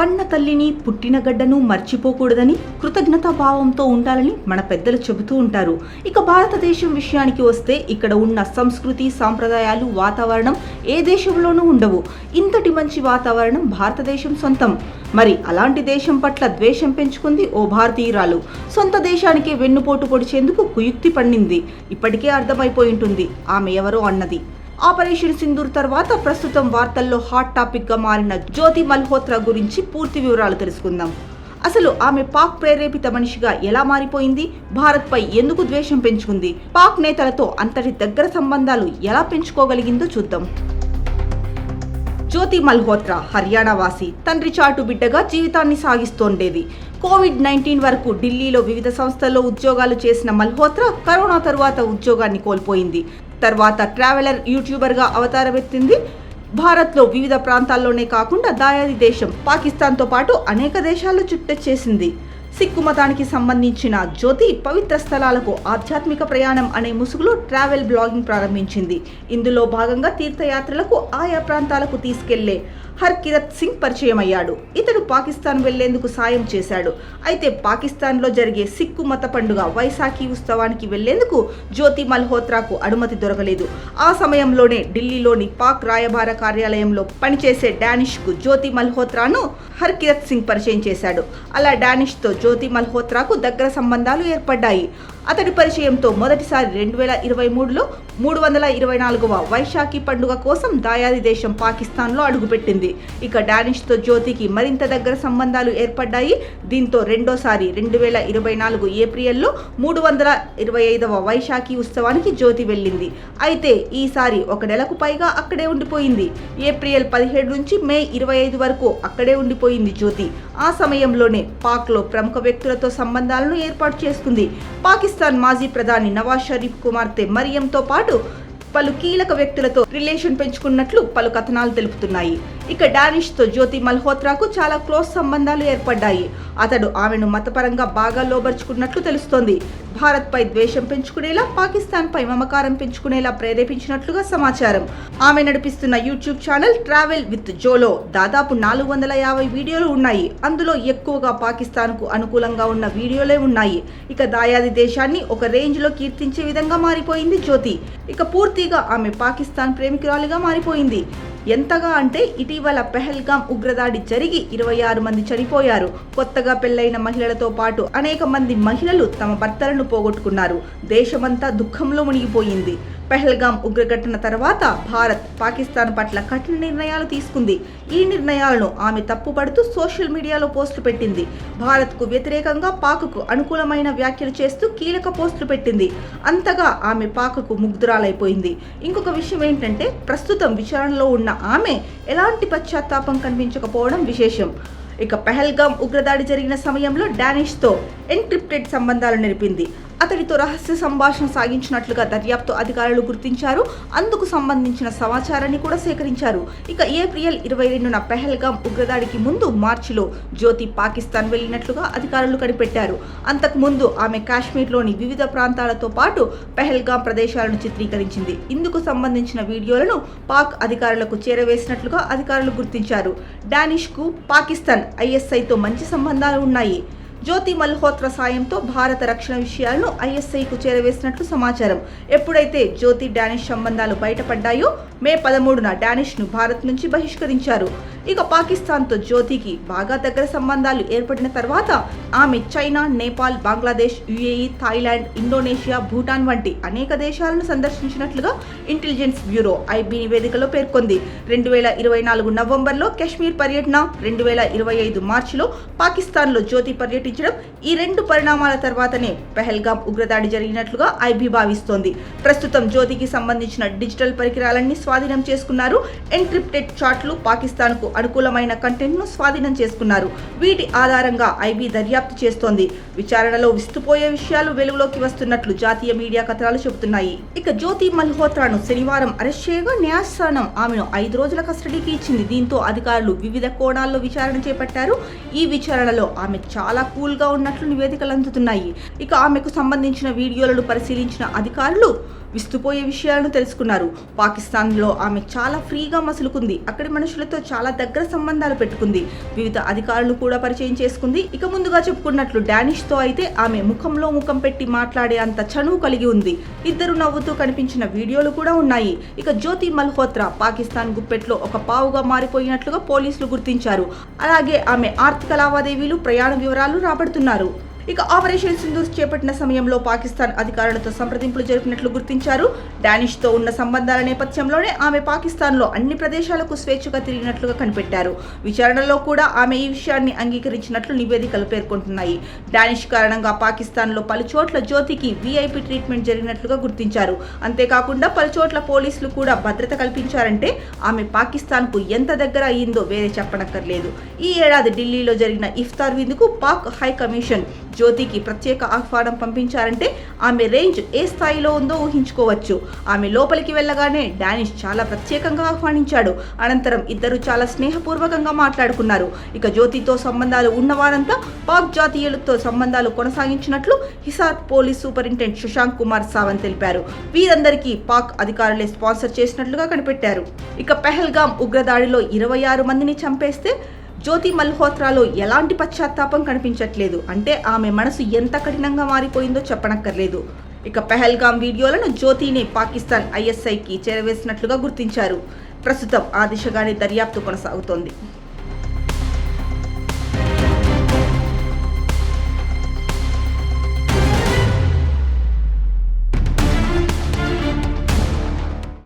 కన్న తల్లిని పుట్టిన గడ్డను మర్చిపోకూడదని కృతజ్ఞతా భావంతో ఉండాలని మన పెద్దలు చెబుతూ ఉంటారు. ఇక భారతదేశం విషయానికి వస్తే ఇక్కడ ఉన్న సంస్కృతి, సాంప్రదాయాలు, వాతావరణం ఏ దేశంలోనూ ఉండవు. ఇంతటి మంచి వాతావరణం భారతదేశం సొంతం. మరి అలాంటి దేశం పట్ల ద్వేషం పెంచుకుంది ఓ భారతీయురాలు. సొంత దేశానికే వెన్నుపోటు పొడిచేందుకు కుయుక్తి పన్నింది. ఇప్పటికే అర్థమైపోయి ఉంటుంది ఆమె ఎవరో అన్నది. ఆపరేషన్ సింధూర్ తర్వాత ప్రస్తుతం వార్తల్లో హాట్ టాపిక్ గా మారిన జ్యోతి మల్హోత్రా గురించి పూర్తి వివరాలు తెలుసుకుందాం. అసలు ఆమె పాక్ ప్రేరేపిత మనిషిగా ఎలా మారిపోయింది, భారత్ పై ఎందుకు ద్వేషం పెంచుకుంది, పాక్ నేతలతో అంతటి దగ్గర సంబంధాలు ఎలా పెంచుకోగలిగిందో చూద్దాం. జ్యోతి మల్హోత్రా హర్యానా వాసి, తండ్రి చాటు బిడ్డగా జీవితాన్ని సాగిస్తోండేది. కోవిడ్-19 వరకు ఢిల్లీలో వివిధ సంస్థల్లో ఉద్యోగాలు చేసిన మల్హోత్రా కరోనా తరువాత ఉద్యోగాన్ని కోల్పోయింది. తర్వాత ట్రావెలర్, యూట్యూబర్గా అవతారమెత్తింది. భారత్లో వివిధ ప్రాంతాల్లోనే కాకుండా దాయాది దేశం పాకిస్తాన్తో పాటు అనేక దేశాల్లో చుట్టొచ్చేసింది. సిక్కు మతానికి సంబంధించిన జ్యోతి పవిత్ర స్థలాలకు ఆధ్యాత్మిక ప్రయాణం అనే ముసుగులో ట్రావెల్ బ్లాగింగ్ ప్రారంభించింది. ఇందులో భాగంగా తీర్థయాత్రలకు ఆయా ప్రాంతాలకు తీసుకెళ్లే హర్కిరత్ సింగ్ పరిచయం అయ్యాడు. ఇతడు పాకిస్తాన్ వెళ్లేందుకు సాయం చేశాడు. అయితే పాకిస్తాన్లో జరిగే సిక్కు మత పండుగ వైశాఖి ఉత్సవానికి వెళ్లేందుకు జ్యోతి మల్హోత్రాకు అనుమతి దొరకలేదు. ఆ సమయంలోనే ఢిల్లీలోని పాక్ రాయబార కార్యాలయంలో పనిచేసే డానిష్కు జ్యోతి మల్హోత్రాను హర్కిరత్ సింగ్ పరిచయం చేశాడు. అలా డానిష్తో జ్యోతి మల్హోత్రాకు దగ్గర సంబంధాలు ఏర్పడ్డాయి. అతడి పరిచయంతో మొదటిసారి 2023లో 324వ వైశాఖి పండుగ కోసం దాయాది దేశం పాకిస్తాన్లో అడుగుపెట్టింది. ఇక డానిష్తో జ్యోతికి మరింత దగ్గర సంబంధాలు ఏర్పడ్డాయి. దీంతో రెండోసారి 2024 ఏప్రిల్లో 325వ వైశాఖి ఉత్సవానికి జ్యోతి వెళ్ళింది. అయితే ఈసారి 1 నెలకు పైగా అక్కడే ఉండిపోయింది. ఏప్రిల్ 17 నుంచి మే 25 వరకు అక్కడే ఉండిపోయింది జ్యోతి. ఆ సమయంలోనే పాక్లో ప్రముఖ వ్యక్తులతో సంబంధాలను ఏర్పాటు చేసుకుంది. పాకిస్తాన్ మాజీ ప్రధాని నవాజ్ షరీఫ్ కుమార్తె మరియంతో పాటు పలు కీలక వ్యక్తులతో రిలేషన్ పెంచుకున్నట్లు పలు కథనాలు తెలుపుతున్నాయి. ఇక డానిష్తో జ్యోతి మల్హోత్రాకు చాలా క్లోజ్ సంబంధాలు ఏర్పడ్డాయి. అతడు ఆమెను మతపరంగా బాగా లోబర్చుకున్నట్లు తెలుస్తోంది. భారత్పై ద్వేషం పెంచుకునేలా, పాకిస్తాన్పై మమకారం పెంచుకునేలా ప్రేరేపించినట్లుగా సమాచారం. ఆమె నడిపిస్తున్న యూట్యూబ్ ఛానల్ ట్రావెల్ విత్ జోలో దాదాపు 450 వీడియోలు ఉన్నాయి. అందులో ఎక్కువగా పాకిస్తాన్కు అనుకూలంగా ఉన్న వీడియోలే ఉన్నాయి. ఇక దాయాది దేశాన్ని ఒక రేంజ్లో కీర్తించే విధంగా మారిపోయింది జ్యోతి. ఇక పూర్తిగా ఆమె పాకిస్తాన్ ప్రేమికురాలిగా మారిపోయింది. ఎంతగా అంటే ఇటీవల పెహల్గాం ఉగ్రదాడి జరిగి 26 మంది చనిపోయారు. కొత్తగా పెళ్లైన మహిళలతో పాటు అనేక మంది మహిళలు తమ భర్తలను పోగొట్టుకున్నారు. దేశమంతా దుఃఖంలో మునిగిపోయింది. పెహల్గాం ఉగ్రఘటన తర్వాత భారత్ పాకిస్తాన్ పట్ల కఠిన నిర్ణయాలు తీసుకుంది. ఈ నిర్ణయాలను ఆమె తప్పుపడుతూ సోషల్ మీడియాలో పోస్టులు పెట్టింది. భారత్కు వ్యతిరేకంగా పాక్కు అనుకూలమైన వ్యాఖ్యలు చేస్తూ కీలక పోస్టులు పెట్టింది. అంతగా ఆమె పాక్కు ముగ్ధురాలైపోయింది. ఇంకొక విషయం ఏంటంటే ప్రస్తుతం విచారణలో ఉన్న ఆమె ఎలాంటి పశ్చాత్తాపం కనిపించకపోవడం విశేషం. ఇక పెహల్గాం ఉగ్రదాడి జరిగిన సమయంలో డానిష్తో ఎన్క్రిప్టెడ్ సంబంధాలు నెరిపింది. అతడితో రహస్య సంభాషణ సాగించినట్లుగా దర్యాప్తు అధికారులు గుర్తించారు. అందుకు సంబంధించిన సమాచారాన్ని కూడా సేకరించారు. ఇక ఏప్రిల్ 22న పెహల్గాం ఉగ్రదాడికి ముందు మార్చిలో జ్యోతి పాకిస్తాన్ వెళ్ళినట్లుగా అధికారులు కనిపెట్టారు. అంతకుముందు ఆమె కాశ్మీర్లోని వివిధ ప్రాంతాలతో పాటు పెహల్గాం ప్రదేశాలను చిత్రీకరించింది. ఇందుకు సంబంధించిన వీడియోలను పాక్ అధికారులకు చేరవేసినట్లుగా అధికారులు గుర్తించారు. డానిష్కు పాకిస్తాన్ ఐఎస్ఐతో మంచి సంబంధాలు ఉన్నాయి. జ్యోతి మల్హోత్రా సాయంతో భారత రక్షణ విషయాలను ఐఎస్ఐకు చేరవేసినట్లు సమాచారం. ఎప్పుడైతే జ్యోతి డానిష్ సంబంధాలు బయటపడ్డాయో మే 13న డానిష్ను భారత్ నుంచి బహిష్కరించారు. ఇక పాకిస్తాన్తో జ్యోతికి బాగా దగ్గర సంబంధాలు ఏర్పడిన తర్వాత ఆమె China, Nepal, Bangladesh, UAE, Thailand, Indonesia, Bhutan వంటి అనేక దేశాలను సందర్శించినట్లుగా ఇంటెలిజెన్స్ బ్యూరో ఐబీ నివేదికలో పేర్కొంది. 2024 నవంబర్లో కశ్మీర్ పర్యటన, 2025 మార్చిలో పాకిస్తాన్లో జ్యోతి పర్యటించడం, ఈ 2 పరిణామాల తర్వాతనే పెహల్గాం ఉగ్రదాడి జరిగినట్లుగా ఐబీ భావిస్తోంది. ప్రస్తుతం జ్యోతికి సంబంధించిన డిజిటల్ పరికరాలన్నీ స్వాధీనం చేసుకున్నారు. ఎన్క్రిప్టెడ్ చాట్లు, పాకిస్తాన్కు అనుకూలమైన కంటెంట్ను స్వాధీనం చేసుకున్నారు. వీటి ఆధారంగా ఐబీ దర్యాప్తు చేస్తోంది. విచారణలో విస్తుపోయే విషయాలు వెలుగులోకి వస్తున్నట్లు జాతీయ మీడియా కథనాలు చెబుతున్నాయి. ఇక జ్యోతి మల్హోత్రాను శనివారం అరెస్ట్ చేయగా న్యాయస్థానం ఆమెను 5 రోజుల కస్టడీకి ఇచ్చింది. దీంతో అధికారులు వివిధ కోణాల్లో విచారణ చేపట్టారు. ఈ విచారణలో ఆమె చాలా కూల్గా ఉన్నట్లు నివేదికలు అందుతున్నాయి. ఇక ఆమెకు సంబంధించిన వీడియోలను పరిశీలించిన అధికారులు విస్తుపోయే విషయాలను తెలుసుకున్నారు. పాకిస్తాన్లో ఆమె చాలా ఫ్రీగా మసులుకుంది. అక్కడి మనుషులతో చాలా దగ్గర సంబంధాలు పెట్టుకుంది. వివిధ అధికారులను కూడా పరిచయం చేసుకుంది. ఇక ముందుగా చెప్పుకున్నట్లు డానిష్తో అయితే ఆమె ముఖంలో ముఖం పెట్టి మాట్లాడే అంత చనువు కలిగి ఉంది. ఇద్దరు నవ్వుతూ కనిపించిన వీడియోలు కూడా ఉన్నాయి. ఇక జ్యోతి మల్హోత్రా పాకిస్తాన్ గుప్పెట్లో ఒక పావుగా మారిపోయినట్లుగా పోలీసులు గుర్తించారు. అలాగే ఆమె ఆర్థిక లావాదేవీలు, ప్రయాణ వివరాలు రాబడుతున్నారు. ఇక ఆపరేషన్ సింధూర్ చేపట్టిన సమయంలో పాకిస్తాన్ అధికారులతో సంప్రదింపులు జరిపినట్లు గుర్తించారు. డానిష్తో ఉన్న సంబంధాల నేపథ్యంలోనే ఆమె పాకిస్తాన్లో అన్ని ప్రదేశాలకు స్వేచ్ఛగా తిరిగినట్లుగా కనిపెట్టారు. విచారణలో కూడా ఆమె ఈ విషయాన్ని అంగీకరించినట్లు నివేదికలు పేర్కొంటున్నాయి. డానిష్ కారణంగా పాకిస్తాన్లో పలుచోట్ల జ్యోతికి వీఐపీ ట్రీట్మెంట్ జరిగినట్లుగా గుర్తించారు. అంతేకాకుండా పలుచోట్ల పోలీసులు కూడా భద్రత కల్పించారంటే ఆమె పాకిస్తాన్కు ఎంత దగ్గర అయ్యిందో వేరే చెప్పనక్కర్లేదు. ఈ ఏడాది ఢిల్లీలో జరిగిన ఇఫ్తార్ విందుకు పాక్ హై కమిషన్ జ్యోతికి ప్రత్యేక ఆహ్వానం పంపించారంటే ఆమె రేంజ్ ఏ స్థాయిలో ఉందో ఊహించుకోవచ్చు. ఆమె లోపలికి వెళ్ళగానే డానిష్ చాలా ప్రత్యేకంగా ఆహ్వానించాడు. అనంతరం ఇద్దరు చాలా స్నేహపూర్వకంగా మాట్లాడుకున్నారు. ఇక జ్యోతితో సంబంధాలు ఉన్నవారంతా పాక్ జాతీయులతో సంబంధాలు కొనసాగించినట్లు హిసార్ పోలీస్ సూపరింటెండెంట్ శశాంక్ కుమార్ సావంత్ తెలిపారు. వీరందరికీ పాక్ అధికారులే స్పాన్సర్ చేసినట్లుగా కనిపెట్టారు. ఇక పెహల్గాం ఉగ్రదాడిలో 26 మందిని చంపేస్తే జ్యోతి మల్హోత్రాలో ఎలాంటి పశ్చాత్తాపం కనిపించట్లేదు. అంటే ఆమె మనసు ఎంత కఠినంగా మారిపోయిందో చెప్పనక్కర్లేదు. ఇక పెహల్గాం వీడియోలను జ్యోతిని పాకిస్తాన్ ISIకి చేరవేసినట్లుగా గుర్తించారు. ప్రస్తుతం ఆ దిశగానే దర్యాప్తు కొనసాగుతోంది.